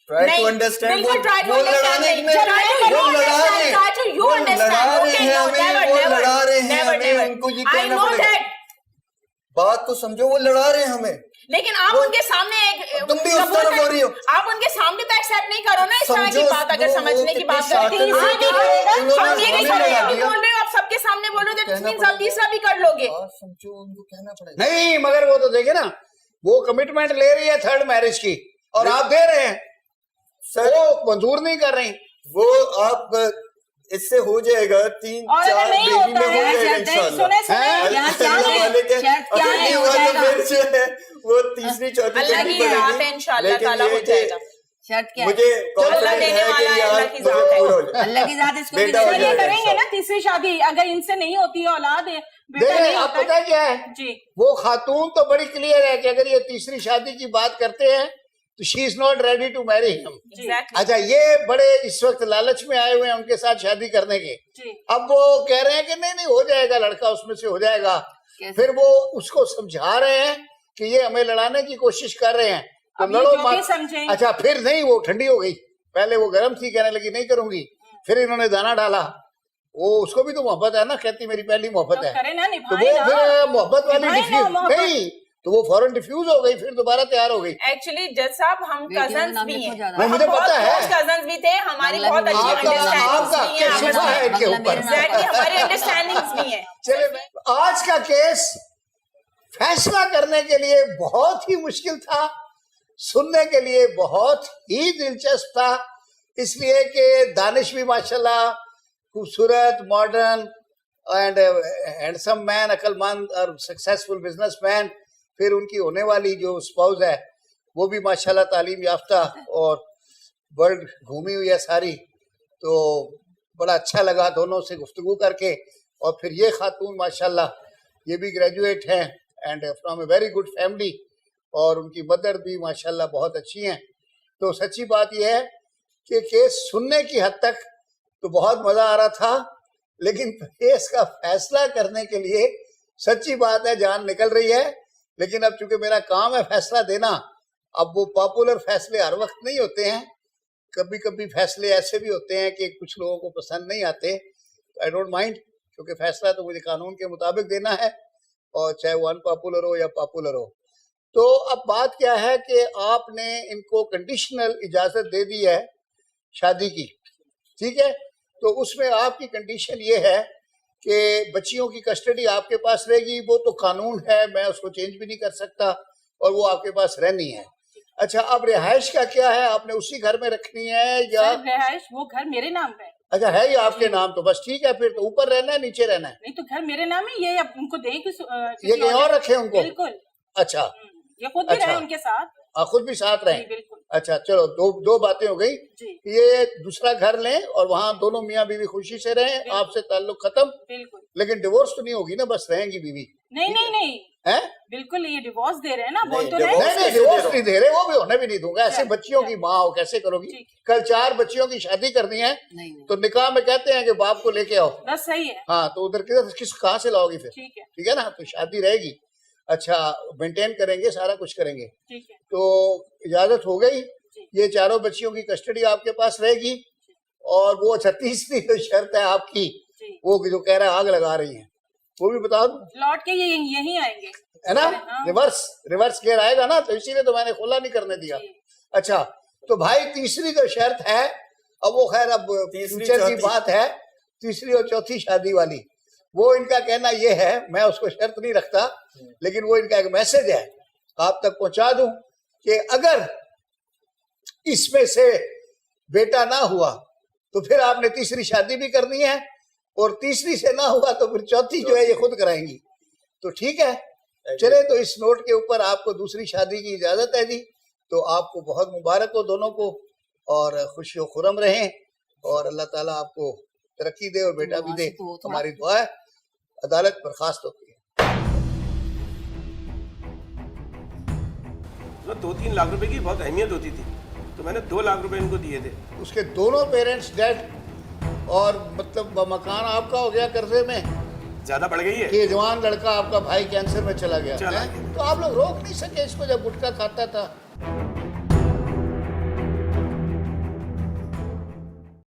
Try to understand. बिल्कुल try to वो understand लड़ाने नहीं। में Try to वो you लड़ा understand, रहे try to you वो understand. लड़ा रहे Okay, हैं no, हमें, never, वो never, लड़ा रहे हैं never, हमें, never. उनको ये I कहना know पड़ेगा। that. बात तो समझो, वो लड़ा रहे हैं हमें, लेकिन आप उनके सामने एक तुम भी उस तरफ हो रही हो। आप उनके सामने तो एक्सेप्ट नहीं करो ना इस तरह की समझो, बात। अगर वो समझने की कितने बात करते हैं, शातिर आप थे, हम उन्होंने ये नहीं हमें कर रहे लड़ा हैं, दिया। बोल रहे हो आप सबके सामने बोलो तो कहना मींस आप पड़ेगा। तीसरा भी कर लोगे। बात समझो, उनको कहना पड़ेगा। नहीं, मगर वो तो देखे ना, वो कमिटमेंट ले रही है थर्ड मैरिज की और आप दे रहे हैं, सर वो मंजूर नहीं कर रही। वो आप इससे हो जाएगा, 3-4 अगर नहीं बेबी में होता हो है, जाएगा इंशाल्लाह। सुने सुने हैं? यहाँ अल्लाह क्या है? वाले के शर्त क्या अगर है? नहीं हो हुआ तो जाएगा। फिर जो है वो तीसरी चौथी अल्लाह बेबी की रात है, बनेगी। इंशाल्लाह लेकिन ताला ये हो कि जाएगा। शर्त क्या है? मुझे अल्लाह कॉन्फिडेंस देने है वाला कि है, यार अल्लाह की मुझे जात है। पूरा हो जाएगा। अल्लाह की जात इसको भी बेटा हो दे ये जाएगा करेंगे इंशाल्लाह। ना तीसरी शादी, अगर इनसे नहीं होती है औलाद है, बेटा देखे नहीं आप होता पता है क्या है, जी। वो खातून तो बड़ी क्लियर है कि अगर ये तीसरी शादी की बात करते हैं तो she is not ready to marry him. Exactly. अच्छा, ये बड़े इस वक्त लालच में आए हुए हैं उनके साथ शादी करने के। जी। अब वो कह रहे हैं कि नहीं नहीं हो जाएगा, लड़का उसमें से हो जाएगा। कैसे? फिर वो उसको समझा रहे हैं कि ये हमें लड़ाने की कोशिश कर रहे हैं, तो अब ये लड़ो जो भी मत। समझें। अच्छा, फिर नहीं, वो ठंडी हो गई। पहले वो गर्म थी, कहने लगी नहीं करूंगी, फिर इन्होंने दाना डाला। वो उसको भी तो मोहब्बत है ना, कहती मेरी पहली मोहब्बत तो है, करे ना, तो निभाए वो ना। फिर मोहब्बत वाली निभाए ना डिफ्यूज मोहब्बत। नहीं, तो वो फौरन डिफ्यूज हो गई, फिर दोबारा तैयार हो गई। एक्चुअली जज साहब हम बेटियों के कजन्स नाम भी लिखो हैं, ज्यादा। नहीं, मुझे पता है। कजन्स भी थे, हमारी बांग्ला बहुत भी अच्छी बोलो। आपका अंडरस्टैंडिंग्स भी हैं क्या आपस शिफा में। है इनके बांग्ला ऊपर। मेरे नाम। Exactly, हमारी अंडरस्टैंडिंग्स भी हैं। चले, आज का केस फैसला करने के लिए बहुत ही मुश्किल था, सुनने के लिए बहुत ही दिलचस्प था, इसलिए कि दानिश भी माशाल्लाह खूबसूरत, मॉडर्न एंड हैंडसम मैन, अक्लमंद और सक्सेसफुल बिजनेसमैन। फिर उनकी होने वाली जो स्पाउस है वो भी माशाल्लाह तालीम याफ्ता और वर्ल्ड घूमी हुई है सारी। तो बड़ा अच्छा लगा दोनों से गुफ्तगू करके। और फिर ये खातून माशाल्लाह ये भी ग्रेजुएट हैं and from a very good family, और उनकी मदर भी माशाल्लाह बहुत अच्छी हैं। तो सच्ची बात यह है कि केस सुनने की हद तक तो बहुत मज़ा आ रहा था, लेकिन केस का फैसला करने के लिए सच्ची बात है जान निकल रही है। लेकिन अब चूंकि मेरा काम है फैसला देना, अब वो पॉपुलर फैसले हर वक्त नहीं होते हैं, कभी कभी फैसले ऐसे भी होते हैं कि कुछ लोगों को पसंद नहीं आते। आई डोंट माइंड, क्योंकि फैसला तो मुझे कानून के मुताबिक देना है, और चाहे वो अनपॉपुलर हो या पॉपुलर हो। तो अब बात क्या है कि आपने इनको कंडीशनल इजाज़त दे दी है शादी की, ठीक है। तो उसमें आपकी कंडीशन ये है कि बच्चियों की कस्टडी आपके पास रहेगी, वो तो कानून है, मैं उसको चेंज भी नहीं कर सकता, और वो आपके पास रहनी है। अच्छा, अब रिहाइश का क्या है, आपने उसी घर में रखनी है या? सर, रिहाइश वो घर मेरे नाम पे है। अच्छा, है ये आपके नाम, तो बस ठीक है, फिर तो ऊपर रहना है नीचे रहना है? नहीं तो घर मेरे नाम है, ये अब उनको दें कि ये कहीं और रखे उनको? बिल्कुल। अच्छा, ये खुद भी अच्छा। रहे उनके साथ। खुद भी साथ जी, रहें? बिल्कुल अच्छा, चलो दो बातें हो गई। जी, ये दूसरा घर लें और वहाँ दोनों मियाँ बीवी खुशी से रहें, आपसे ताल्लुक खत्म। बिल्कुल। लेकिन डिवोर्स तो नहीं होगी ना, बस रहेंगी बीवी? नहीं नहीं नहीं, है? बिल्कुल ये डिवोर्स दे रहे हैं ना, बोल नहीं, तो रहे divorce हैं। नहीं, डिवोर्स नहीं दे रहे, वो भी होने भी नहीं दूंगा। ऐसे क्या? बच्चियों क्या? की माँ हो कैसे करोगी? ठीक है। कल 4 बच्चियों की शादी करनी है नहीं तो निकाह में कहते हैं कि बाप को लेके आओ। बस सही है। हाँ, तो उधर किस कहाँ से लाओगी फिर? ठीक है, ठीक है ना, तो शादी रहेगी। अच्छा, मेंटेन करेंगे, सारा कुछ करेंगे। ठीक है तो इजाजत हो गई, जी। ये 4 बच्चियों की कस्टडी आपके पास रहेगी। और वो 36वीं जो शर्त है आपकी, जी। वो जो कह रहा है आग लगा रही है, वो भी बता दूं, लौट के ये यहीं आएंगे। है ना? हाँ। रिवर्स गेयर आएगा ना, तो इसीलिए तो मैंने खुला नहीं करने दिया। जी। अच्छा, तो भाई तीसरी जो शर्त है, अब वो खैर अब तीसरी, फ्यूचर की चौथी। बात है, तीसरी और चौथी शादी वाली, वो इनका कहना ये है, मैं उसको शर्त नहीं रखता, लेकिन वो इनका एक मैसेज है, आप तक पहुंचा दूं कि अगर इसमें से बेटा ना हुआ तो फिर आपने तीसरी शादी भी करनी है, और तीसरी से ना हुआ तो फिर चौथी जो है ये खुद कराएंगी। तो ठीक है, चले, तो इस नोट के ऊपर आपको दूसरी शादी की इजाजत है जी। तो आपको बहुत मुबारक हो दोनों को, और खुशी व खुरम रहें, और अल्लाह ताला आपको तरक्की दे और बेटा भी दे, हमारी दुआ है। अदालत बर्खास्त होती है। 2-3 लाख रुपए की बहुत अहमियत होती थी, तो मैंने 2 लाख रुपए इनको दिए थे। उसके दोनों पेरेंट्स डेड, और मतलब मकान आपका हो गया कर्जे में, ज्यादा बढ़ गई है। कि जवान लड़का आपका भाई कैंसर में चला गया चला है? गया। तो आप लोग रोक नहीं सके इसको, जब गुटखा खाता था